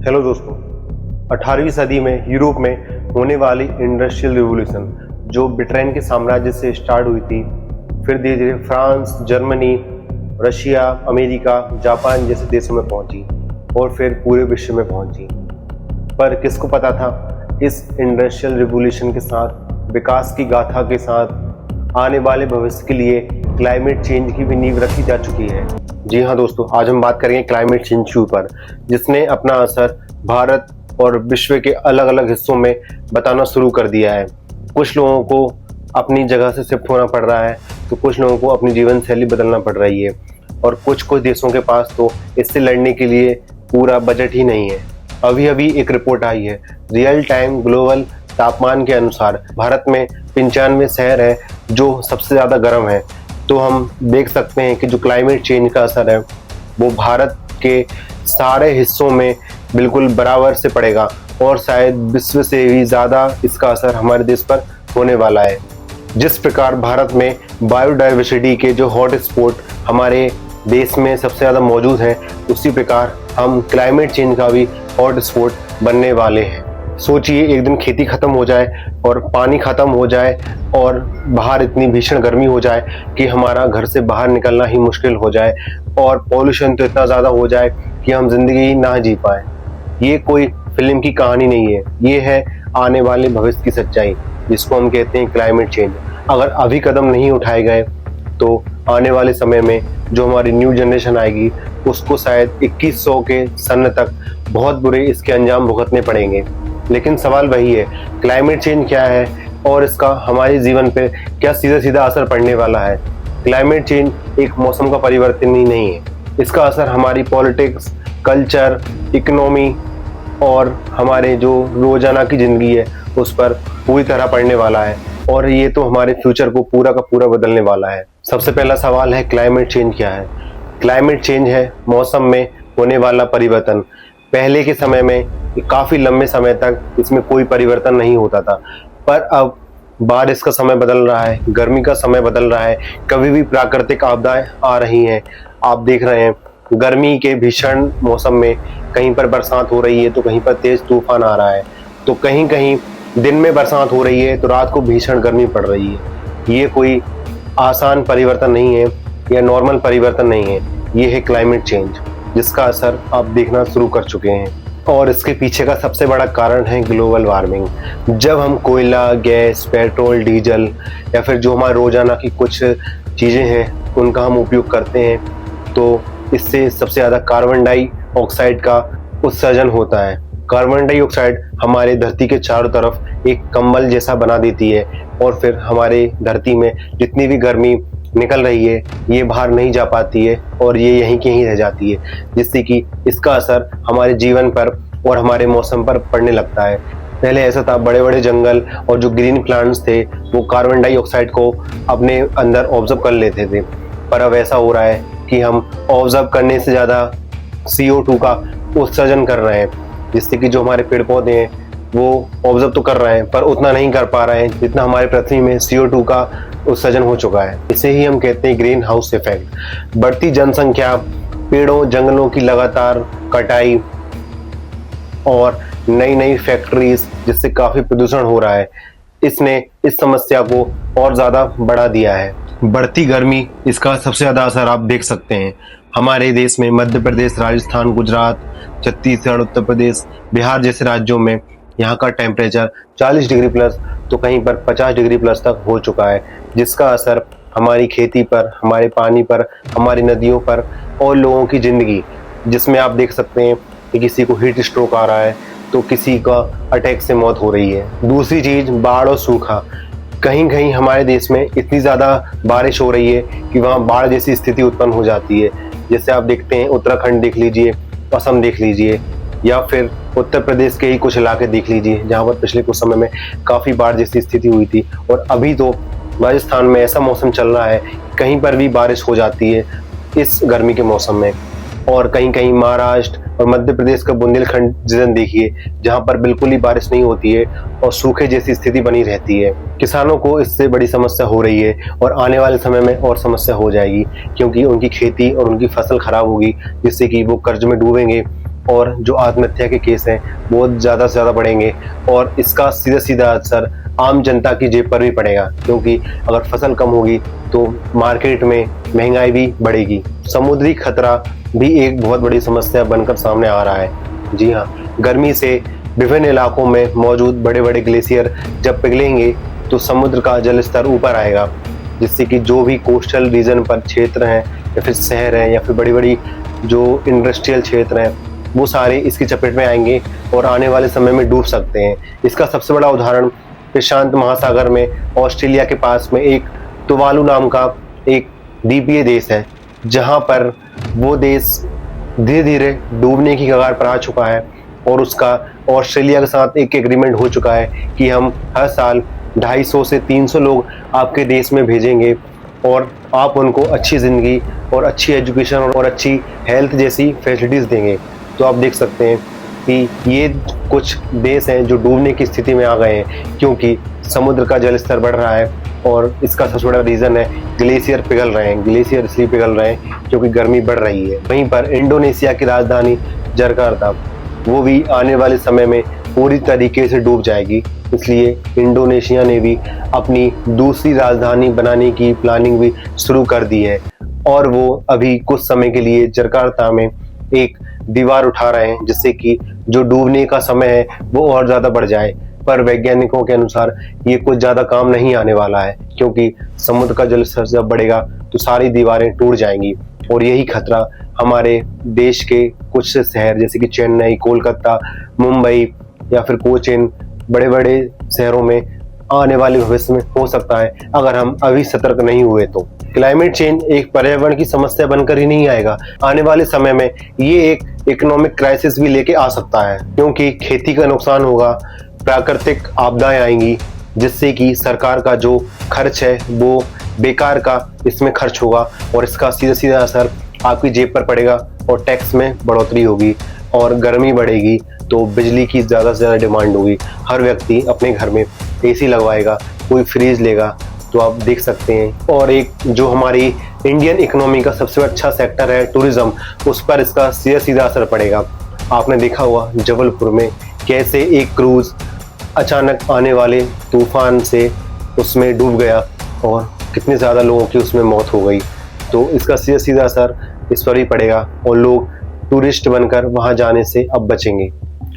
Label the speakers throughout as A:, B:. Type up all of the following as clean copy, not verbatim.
A: Hello दोस्तों, 18वीं सदी में यूरोप में होने वाली इंडस्ट्रियल रिवॉल्यूशन जो ब्रिटेन के साम्राज्य से स्टार्ट हुई थी, फिर धीरे धीरे France, Germany, Russia, America, Japan जैसे देशों में पहुंची और फिर पूरे विश्व में पहुंची। पर किसको पता था इस इंडस्ट्रियल रिवॉल्यूशन के साथ, विकास की गाथा के साथ आने वाले भविष्य के लिए क्लाइमेट चेंज की भी नींव रखी जा चुकी है। जी हाँ दोस्तों, आज हम बात करेंगे क्लाइमेट चेंज के ऊपर, जिसने अपना असर भारत और विश्व के अलग अलग हिस्सों में बताना शुरू कर दिया है। कुछ लोगों को अपनी जगह से शिफ्ट होना पड़ रहा है, तो कुछ लोगों को अपनी जीवन शैली बदलना पड़ रही है, और कुछ देशों के पास तो इससे लड़ने के लिए पूरा बजट ही नहीं है। अभी अभी एक रिपोर्ट आई है, रियल टाइम ग्लोबल तापमान के अनुसार भारत में 95 शहर है जो सबसे ज़्यादा गर्म है। तो हम देख सकते हैं कि जो क्लाइमेट चेंज का असर है वो भारत के सारे हिस्सों में बिल्कुल बराबर से पड़ेगा, और शायद विश्व से भी ज़्यादा इसका असर हमारे देश पर होने वाला है। जिस प्रकार भारत में बायोडाइवर्सिटी के जो हॉट स्पॉट हमारे देश में सबसे ज़्यादा मौजूद हैं, उसी प्रकार हम क्लाइमेट चेंज का भी हॉट स्पॉट बनने वाले हैं। सोचिए, एक दिन खेती खत्म हो जाए और पानी खत्म हो जाए और बाहर इतनी भीषण गर्मी हो जाए कि हमारा घर से बाहर निकलना ही मुश्किल हो जाए, और पॉल्यूशन तो इतना ज़्यादा हो जाए कि हम जिंदगी ना जी पाए। ये कोई फिल्म की कहानी नहीं है, ये है आने वाले भविष्य की सच्चाई, जिसको हम कहते हैं क्लाइमेट चेंज। अगर अभी कदम नहीं उठाए गए तो आने वाले समय में जो हमारी न्यू जनरेशन आएगी उसको शायद 2100 के सन तक बहुत बुरे इसके अंजाम भुगतने पड़ेंगे। लेकिन सवाल वही है, क्लाइमेट चेंज क्या है और इसका हमारे जीवन पे क्या सीधा सीधा असर पड़ने वाला है। क्लाइमेट चेंज एक मौसम का परिवर्तन ही नहीं है, इसका असर हमारी पॉलिटिक्स, कल्चर, इकोनॉमी और हमारे जो रोजाना की ज़िंदगी है उस पर पूरी तरह पड़ने वाला है, और ये तो हमारे फ्यूचर को पूरा का पूरा बदलने वाला है। सबसे पहला सवाल है, क्लाइमेट चेंज क्या है। क्लाइमेट चेंज है मौसम में होने वाला परिवर्तन। पहले के समय में काफ़ी लंबे समय तक इसमें कोई परिवर्तन नहीं होता था, पर अब बारिश का समय बदल रहा है, गर्मी का समय बदल रहा है, कभी भी प्राकृतिक आपदाएं आ रही हैं। आप देख रहे हैं, गर्मी के भीषण मौसम में कहीं पर बरसात हो रही है तो कहीं पर तेज तूफान आ रहा है, तो कहीं कहीं दिन में बरसात हो रही है तो रात को भीषण गर्मी पड़ रही है। ये कोई आसान परिवर्तन नहीं है या नॉर्मल परिवर्तन नहीं है, ये है क्लाइमेट चेंज, जिसका असर आप देखना शुरू कर चुके हैं। और इसके पीछे का सबसे बड़ा कारण है ग्लोबल वार्मिंग। जब हम कोयला, गैस, पेट्रोल, डीजल या फिर जो हमारे रोजाना की कुछ चीज़ें हैं उनका हम उपयोग करते हैं, तो इससे सबसे ज़्यादा कार्बन डाइऑक्साइड का उत्सर्जन होता है। कार्बन डाइऑक्साइड हमारे धरती के चारों तरफ एक कंबल जैसा बना देती है, और फिर हमारे धरती में जितनी भी गर्मी निकल रही है ये बाहर नहीं जा पाती है और ये यहीं के यहीं रह जाती है, जिससे कि इसका असर हमारे जीवन पर और हमारे मौसम पर पड़ने लगता है। पहले ऐसा था, बड़े बड़े जंगल और जो ग्रीन प्लांट्स थे वो कार्बन डाइऑक्साइड को अपने अंदर ऑब्जर्व कर लेते थे, पर अब ऐसा हो रहा है कि हम ऑब्जर्व करने से ज़्यादा CO2 का उत्सर्जन कर रहे हैं, जिससे कि जो हमारे पेड़ पौधे हैं वो ऑब्जर्व तो कर रहे हैं पर उतना नहीं कर पा रहे हैं जितना हमारे पृथ्वी में CO2 का उत्सर्जन हो चुका है। इसे ही हम कहते हैं ग्रीन हाउस इफेक्ट। बढ़ती जनसंख्या, पेड़ों जंगलों की लगातार कटाई और नई नई फैक्ट्रीज, जिससे काफ़ी प्रदूषण हो रहा है, इसने इस समस्या को और ज़्यादा बढ़ा दिया है। बढ़ती गर्मी, इसका सबसे ज़्यादा असर आप देख सकते हैं हमारे देश में। मध्य प्रदेश, राजस्थान, गुजरात, छत्तीसगढ़, उत्तर प्रदेश, बिहार जैसे राज्यों में यहाँ का टेम्परेचर 40 डिग्री प्लस तो कहीं पर 50 डिग्री प्लस तक हो चुका है, जिसका असर हमारी खेती पर, हमारे पानी पर, हमारी नदियों पर और लोगों की ज़िंदगी, जिसमें आप देख सकते हैं कि किसी को हीट स्ट्रोक आ रहा है तो किसी का अटैक से मौत हो रही है। दूसरी चीज़, बाढ़ और सूखा। कहीं कहीं हमारे देश में इतनी ज़्यादा बारिश हो रही है कि वहाँ बाढ़ जैसी स्थिति उत्पन्न हो जाती है। जैसे आप देखते हैं, उत्तराखंड देख लीजिए, असम देख लीजिए, या फिर उत्तर प्रदेश के ही कुछ इलाके देख लीजिए जहाँ पर पिछले कुछ समय में काफ़ी बाढ़ जैसी स्थिति हुई थी। और अभी तो राजस्थान में ऐसा मौसम चल रहा है, कहीं पर भी बारिश हो जाती है इस गर्मी के मौसम में। और कहीं कहीं महाराष्ट्र और मध्य प्रदेश का बुंदेलखंड रीजन देखिए, जहाँ पर बिल्कुल ही बारिश नहीं होती है और सूखे जैसी स्थिति बनी रहती है। किसानों को इससे बड़ी समस्या हो रही है और आने वाले समय में और समस्या हो जाएगी, क्योंकि उनकी खेती और उनकी फसल खराब होगी, जिससे कि वो कर्ज में डूबेंगे और जो आत्महत्या के केस हैं बहुत ज़्यादा से ज़्यादा बढ़ेंगे और इसका सीधा सीधा असर आम जनता की जेब पर भी पड़ेगा, क्योंकि अगर फसल कम होगी तो मार्केट में महंगाई भी बढ़ेगी। समुद्री खतरा भी एक बहुत बड़ी समस्या बनकर सामने आ रहा है। जी हाँ, गर्मी से विभिन्न इलाकों में मौजूद बड़े बड़े ग्लेशियर जब पिघलेंगे तो समुद्र का जल स्तर ऊपर आएगा, जिससे कि जो भी कोस्टल रीजन पर क्षेत्र हैं या फिर शहर हैं या फिर बड़ी बड़ी जो इंडस्ट्रियल क्षेत्र हैं वो सारे इसकी चपेट में आएंगे और आने वाले समय में डूब सकते हैं। इसका सबसे बड़ा उदाहरण प्रशांत महासागर में ऑस्ट्रेलिया के पास में एक तुवालू नाम का एक द्वीपीय देश है, जहां पर वो देश धीरे धीरे डूबने की कगार पर आ चुका है और उसका ऑस्ट्रेलिया के साथ एक एग्रीमेंट हो चुका है कि हम हर साल 250 से 300 लोग आपके देश में भेजेंगे और आप उनको अच्छी ज़िंदगी और अच्छी एजुकेशन और अच्छी हेल्थ जैसी फैसिलिटीज़ देंगे। तो आप देख सकते हैं कि ये कुछ देश हैं जो डूबने की स्थिति में आ गए हैं, क्योंकि समुद्र का जल स्तर बढ़ रहा है और इसका सबसे बड़ा रीज़न है ग्लेशियर पिघल रहे हैं। ग्लेशियर इसलिए पिघल रहे हैं क्योंकि गर्मी बढ़ रही है। वहीं पर इंडोनेशिया की राजधानी जकार्ता वो भी आने वाले समय में पूरी तरीके से डूब जाएगी, इसलिए इंडोनेशिया ने भी अपनी दूसरी राजधानी बनाने की प्लानिंग भी शुरू कर दी है और वो अभी कुछ समय के लिए जकार्ता में एक दीवार उठा रहे हैं, जिससे कि जो डूबने का समय है वो और ज़्यादा बढ़ जाए। पर वैज्ञानिकों के अनुसार ये कुछ ज़्यादा काम नहीं आने वाला है, क्योंकि समुद्र का जल स्तर जब बढ़ेगा तो सारी दीवारें टूट जाएंगी और यही खतरा हमारे देश के कुछ शहर जैसे कि चेन्नई, कोलकाता, मुंबई या फिर कोचीन बड़े बड़े शहरों में आने वाले भविष्य में हो सकता है अगर हम अभी सतर्क नहीं हुए तो। क्लाइमेट चेंज एक पर्यावरण की समस्या बनकर ही नहीं आएगा, आने वाले समय में ये एक इकोनॉमिक क्राइसिस भी लेके आ सकता है, क्योंकि खेती का नुकसान होगा, प्राकृतिक आपदाएं आएंगी, जिससे कि सरकार का जो खर्च है वो बेकार का इसमें खर्च होगा और इसका सीधा सीधा असर आपकी जेब पर पड़ेगा और टैक्स में बढ़ोतरी होगी और गर्मी बढ़ेगी तो बिजली की ज़्यादा से ज़्यादा डिमांड होगी। हर व्यक्ति अपने घर में एसी लगवाएगा, कोई फ्रीज लेगा, तो आप देख सकते हैं। और एक जो हमारी इंडियन इकोनॉमी का सबसे अच्छा सेक्टर है टूरिज्म, उस पर इसका सीधा सीधा असर पड़ेगा। आपने देखा हुआ जबलपुर में कैसे एक क्रूज़ अचानक आने वाले तूफान से उसमें डूब गया और कितने ज़्यादा लोगों की उसमें मौत हो गई। तो इसका सीधा सीधा असर इस पर ही पड़ेगा और लोग टूरिस्ट बनकर वहाँ जाने से अब बचेंगे।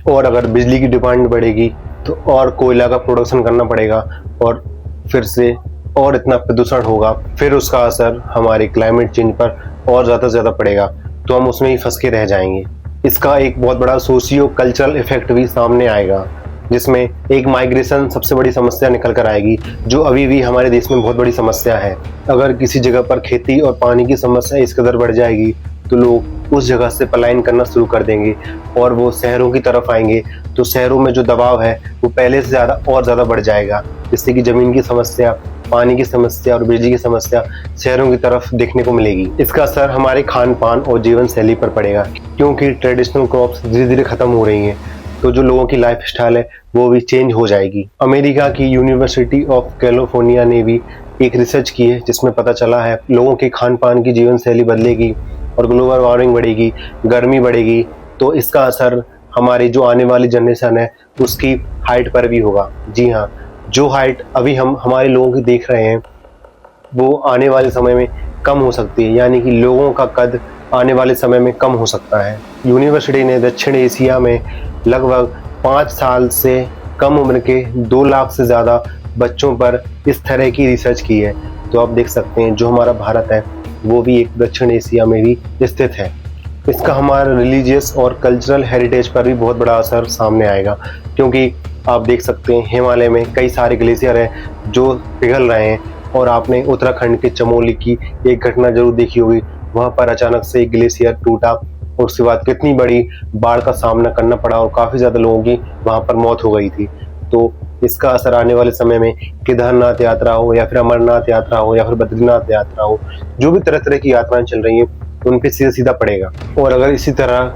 A: और अगर बिजली की डिमांड बढ़ेगी तो और कोयला का प्रोडक्शन करना पड़ेगा और फिर से और इतना प्रदूषण होगा, फिर उसका असर हमारे क्लाइमेट चेंज पर और ज़्यादा से ज़्यादा पड़ेगा, तो हम उसमें ही फंस के रह जाएंगे। इसका एक बहुत बड़ा सोशियो कल्चरल इफेक्ट भी सामने आएगा, जिसमें एक माइग्रेशन सबसे बड़ी समस्या निकल कर आएगी, जो अभी भी हमारे देश में बहुत बड़ी समस्या है। अगर किसी जगह पर खेती और पानी की समस्या इस कदर बढ़ जाएगी तो लोग उस जगह से पलायन करना शुरू कर देंगे और वो शहरों की तरफ आएंगे, तो शहरों में जो दबाव है वो पहले से ज़्यादा और ज़्यादा बढ़ जाएगा, जिससे कि ज़मीन की समस्या, पानी की समस्या और बिजली की समस्या शहरों की तरफ देखने को मिलेगी। इसका असर हमारे खान पान और जीवन शैली पर पड़ेगा, क्योंकि ट्रेडिशनल क्रॉप्स धीरे धीरे ख़त्म हो रही हैं, तो जो लोगों की लाइफ स्टाइल है वो भी चेंज हो जाएगी। अमेरिका की यूनिवर्सिटी ऑफ कैलिफोर्निया ने भी एक रिसर्च की है, जिसमें पता चला है लोगों के खान पान की जीवन शैली बदलेगी और ग्लोबल वार्मिंग बढ़ेगी, गर्मी बढ़ेगी, तो इसका असर हमारी जो आने वाली जनरेशन है उसकी हाइट पर भी होगा। जी हाँ, जो हाइट अभी हम हमारे लोगों की देख रहे हैं वो आने वाले समय में कम हो सकती है, यानी कि लोगों का कद आने वाले समय में कम हो सकता है। यूनिवर्सिटी ने दक्षिण एशिया में लगभग 5 साल से कम उम्र के 2 लाख से ज़्यादा बच्चों पर इस तरह की रिसर्च की है। तो आप देख सकते हैं जो हमारा भारत है वो भी एक दक्षिण एशिया में भी स्थित है। इसका हमारा रिलीजियस और कल्चरल हेरिटेज पर भी बहुत बड़ा असर सामने आएगा, क्योंकि आप देख सकते हैं हिमालय में कई सारे ग्लेशियर हैं जो पिघल रहे हैं और आपने उत्तराखंड के चमोली की एक घटना जरूर देखी होगी। वहाँ पर अचानक से एक ग्लेशियर टूटा और उसके बाद कितनी बड़ी बाढ़ का सामना करना पड़ा और काफ़ी ज़्यादा लोगों की वहाँ पर मौत हो गई थी। तो इसका असर आने वाले समय में केदारनाथ यात्रा हो या फिर अमरनाथ यात्रा हो या फिर बद्रीनाथ यात्रा हो, जो भी तरह तरह की यात्राएं चल रही हैं उन पर सीधा सीधा पड़ेगा। और अगर इसी तरह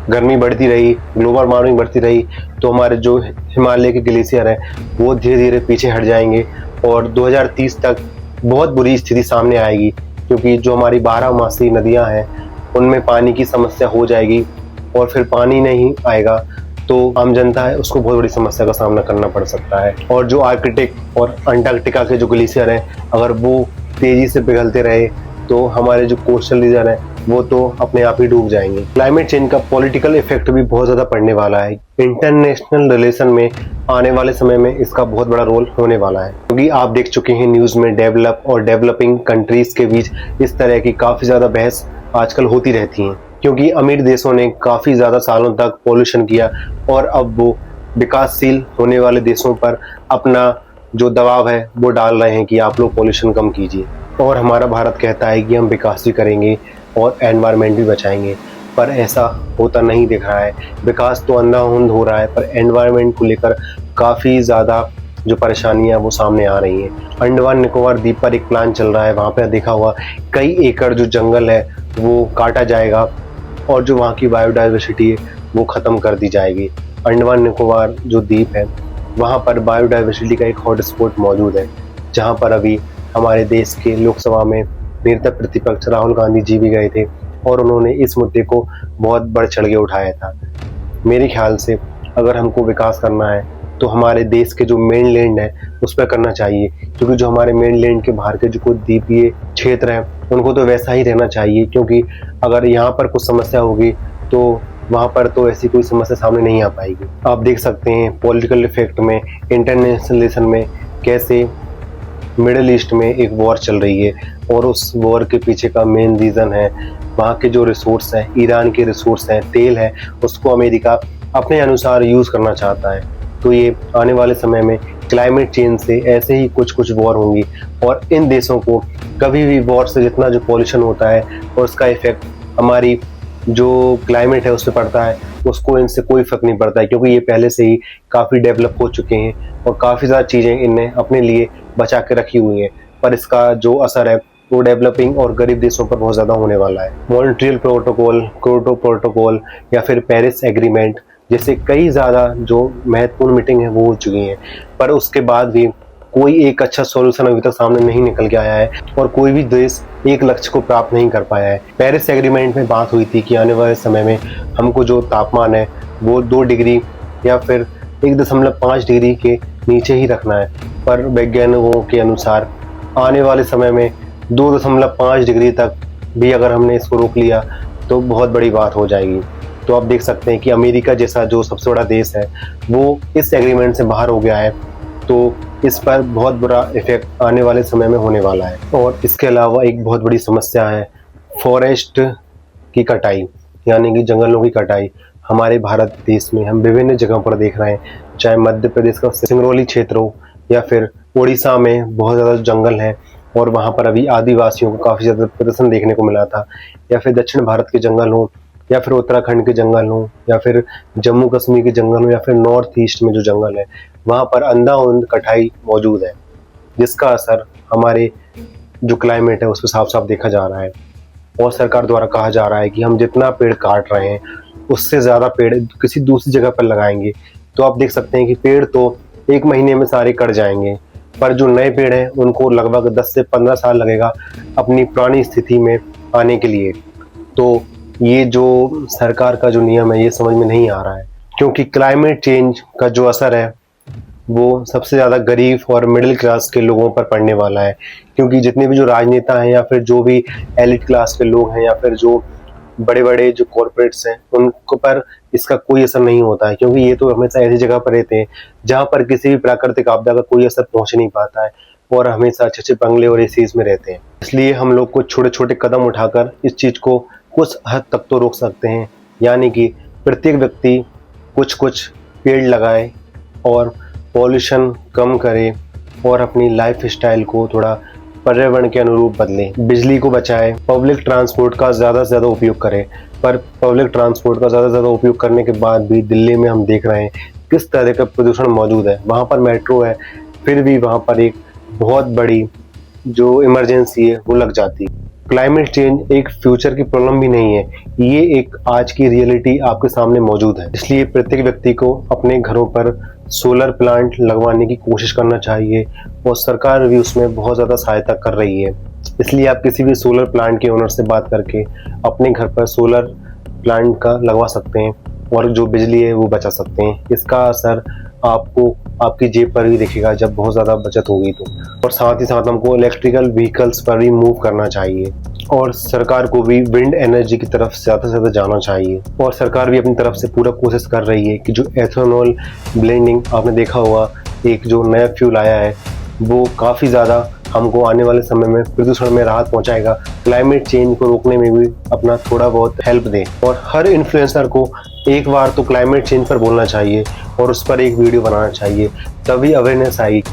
A: गर्मी बढ़ती रही, ग्लोबल वार्मिंग बढ़ती रही, तो हमारे जो हिमालय के ग्लेशियर हैं वो धीरे धीरे पीछे हट जाएंगे और 2030 तक बहुत बुरी स्थिति सामने आएगी, क्योंकि जो हमारी 12 मासी नदियाँ हैं उनमें पानी की समस्या हो जाएगी और फिर पानी नहीं आएगा तो आम जनता है उसको बहुत बड़ी समस्या का सामना करना पड़ सकता है। और जो आर्कटिक और अंटार्कटिका के जो ग्लेशियर हैं अगर वो तेजी से पिघलते रहे तो हमारे जो कोस्टल रीजन है वो तो अपने आप ही डूब जाएंगे। क्लाइमेट चेंज का पॉलिटिकल इफेक्ट भी बहुत ज्यादा पड़ने वाला है। इंटरनेशनल रिलेशन में आने वाले समय में इसका बहुत बड़ा रोल होने वाला है, क्योंकि आप देख चुके हैं न्यूज में डेवलप और डेवलपिंग कंट्रीज के बीच इस तरह की काफी ज्यादा बहस आजकल होती रहती है, क्योंकि अमीर देशों ने काफी ज्यादा सालों तक पॉल्यूशन किया और अब वो विकासशील होने वाले देशों पर अपना जो दबाव है वो डाल रहे हैं कि आप लोग पॉल्यूशन कम कीजिए। और हमारा भारत कहता है कि हम विकास भी करेंगे और एनवायरनमेंट भी बचाएंगे, पर ऐसा होता नहीं दिख रहा है। विकास तो अंधाधुंध हो रहा है पर एनवायरनमेंट को लेकर काफ़ी ज़्यादा जो परेशानियां वो सामने आ रही हैं। अंडमान निकोबार द्वीप पर एक प्लान चल रहा है, वहाँ पे देखा हुआ कई एकड़ जो जंगल है वो काटा जाएगा और जो वहाँ की बायोडाइवर्सिटी है वो ख़त्म कर दी जाएगी। अंडमान निकोबार जो द्वीप है वहाँ पर बायोडाइवर्सिटी का एक हॉटस्पॉट मौजूद है, जहाँ पर अभी हमारे देश के लोकसभा में नेता प्रतिपक्ष राहुल गांधी जी भी गए थे और उन्होंने इस मुद्दे को बहुत बढ़ चढ़ के उठाया था। मेरे ख्याल से अगर हमको विकास करना है तो हमारे देश के जो मेन लैंड है उस पर करना चाहिए, क्योंकि जो हमारे मेन लैंड के बाहर के जो कुछ द्वीपीय क्षेत्र हैं उनको तो वैसा ही रहना चाहिए, क्योंकि अगर यहाँ पर कुछ समस्या होगी तो वहाँ पर तो ऐसी कोई समस्या सामने नहीं आ पाएगी। आप देख सकते हैं पॉलिटिकल इफेक्ट में, इंटरनेशनल रिलेशन में कैसे मिडिल ईस्ट में एक वॉर चल रही है और उस वॉर के पीछे का मेन रीज़न है वहाँ के जो रिसोर्स हैं, ईरान के रिसोर्स हैं, तेल है, उसको अमेरिका अपने अनुसार यूज़ करना चाहता है। तो ये आने वाले समय में क्लाइमेट चेंज से ऐसे ही कुछ कुछ वॉर होंगी और इन देशों को कभी भी वॉर से जितना जो पॉल्यूशन होता है और उसका इफेक्ट हमारी जो क्लाइमेट है उस पर पड़ता है उसको इनसे कोई फर्क नहीं पड़ता है, क्योंकि ये पहले से ही काफ़ी डेवलप हो चुके हैं और काफ़ी ज़्यादा चीज़ें इनने अपने लिए बचा के रखी हुई हैं। पर इसका जो असर है वो डेवलपिंग और गरीब देशों पर बहुत ज़्यादा होने वाला है। मॉन्ट्रियल प्रोटोकॉल, क्योटो प्रोटोकॉल या फिर पेरिस एग्रीमेंट जैसे कई ज़्यादा जो महत्वपूर्ण मीटिंग है वो हो चुकी हैं, पर उसके बाद भी कोई एक अच्छा सॉल्यूशन अभी तक सामने नहीं निकल के आया है और कोई भी देश एक लक्ष्य को प्राप्त नहीं कर पाया है। पेरिस एग्रीमेंट में बात हुई थी कि आने वाले समय में हमको जो तापमान है वो 2 डिग्री या फिर 1.5 डिग्री के नीचे ही रखना है, पर वैज्ञानिकों के अनुसार आने वाले समय में 2.5 डिग्री तक भी अगर हमने इसको रोक लिया तो बहुत बड़ी बात हो जाएगी। तो आप देख सकते हैं कि अमेरिका जैसा जो सबसे बड़ा देश है वो इस एग्रीमेंट से बाहर हो गया है, तो इस पर बहुत बुरा इफेक्ट आने वाले समय में होने वाला है। और इसके अलावा एक बहुत बड़ी समस्या है फॉरेस्ट की कटाई, यानी कि जंगलों की कटाई। हमारे भारत देश में हम विभिन्न जगहों पर देख रहे हैं, चाहे मध्य प्रदेश का सिंगरौली क्षेत्र हो या फिर उड़ीसा में बहुत ज़्यादा जंगल हैं और वहाँ पर अभी आदिवासियों को काफ़ी ज़्यादा प्रदर्शन देखने को मिला था, या फिर दक्षिण भारत के जंगल हों या फिर उत्तराखंड के जंगल हों या फिर जम्मू कश्मीर के जंगल हों या फिर नॉर्थ ईस्ट में जो जंगल है वहाँ पर अंधाधुंध कटाई मौजूद है, जिसका असर हमारे जो क्लाइमेट है उस पर साफ साफ देखा जा रहा है। और सरकार द्वारा कहा जा रहा है कि हम जितना पेड़ काट रहे हैं उससे ज़्यादा पेड़ किसी दूसरी जगह पर लगाएंगे। तो आप देख सकते हैं कि पेड़ तो 1 महीने में सारे कट जाएंगे, पर जो नए पेड़ हैं उनको लगभग 10 से 15 साल लगेगा अपनी पुरानी स्थिति में आने के लिए। तो ये जो सरकार का जो नियम है ये समझ में नहीं आ रहा है, क्योंकि क्लाइमेट चेंज का जो असर है वो सबसे ज़्यादा गरीब और मिडिल क्लास के लोगों पर पड़ने वाला है, क्योंकि जितने भी जो राजनेता हैं या फिर जो भी एलिट क्लास के लोग हैं या फिर जो बड़े बड़े जो कॉरपोरेट्स हैं उनको पर इसका कोई असर नहीं होता है, क्योंकि ये तो हमेशा ऐसी जगह पर रहते हैं जहाँ पर किसी भी प्राकृतिक आपदा का कोई असर पहुँच नहीं पाता है और हमेशा अच्छे अच्छे बंगले और एसीज में रहते हैं। इसलिए हम लोग को छोटे छोटे कदम उठाकर इस चीज़ को कुछ हद तक तो रोक सकते हैं, यानी कि प्रत्येक व्यक्ति कुछ कुछ पेड़ लगाए और पॉल्यूशन कम करे और अपनी लाइफ स्टाइल को थोड़ा पर्यावरण के अनुरूप बदलें, बिजली को बचाएं, पब्लिक ट्रांसपोर्ट का ज़्यादा से ज़्यादा उपयोग करें। पर पब्लिक ट्रांसपोर्ट का ज़्यादा से ज़्यादा उपयोग करने के बाद भी दिल्ली में हम देख रहे हैं किस तरह का प्रदूषण मौजूद है। वहाँ पर मेट्रो है फिर भी वहाँ पर एक बहुत बड़ी जो इमरजेंसी है वो लग जाती है। क्लाइमेट चेंज एक फ्यूचर की प्रॉब्लम भी नहीं है, ये एक आज की रियलिटी आपके सामने मौजूद है। इसलिए प्रत्येक व्यक्ति को अपने घरों पर सोलर प्लांट लगवाने की कोशिश करना चाहिए और सरकार भी उसमें बहुत ज़्यादा सहायता कर रही है। इसलिए आप किसी भी सोलर प्लांट के ओनर से बात करके अपने घर पर सोलर प्लांट का लगवा सकते हैं और जो बिजली है वो बचा सकते हैं। इसका असर आपको आपकी जेब पर भी दिखेगा जब बहुत ज़्यादा बचत होगी तो। और साथ ही साथ हमको इलेक्ट्रिकल व्हीकल्स पर भी मूव करना चाहिए और सरकार को भी विंड एनर्जी की तरफ ज़्यादा से ज़्यादा जाना चाहिए। और सरकार भी अपनी तरफ से पूरा कोशिश कर रही है कि जो एथेनॉल ब्लेंडिंग आपने देखा होगा, एक जो नया फ्यूल आया है, वो काफ़ी ज़्यादा हमको आने वाले समय में प्रदूषण में राहत पहुंचाएगा, क्लाइमेट चेंज को रोकने में भी अपना थोड़ा बहुत हेल्प दे। और हर इन्फ्लुएंसर को एक बार तो क्लाइमेट चेंज पर बोलना चाहिए और उस पर एक वीडियो बनाना चाहिए, तभी अवेयरनेस आएगी।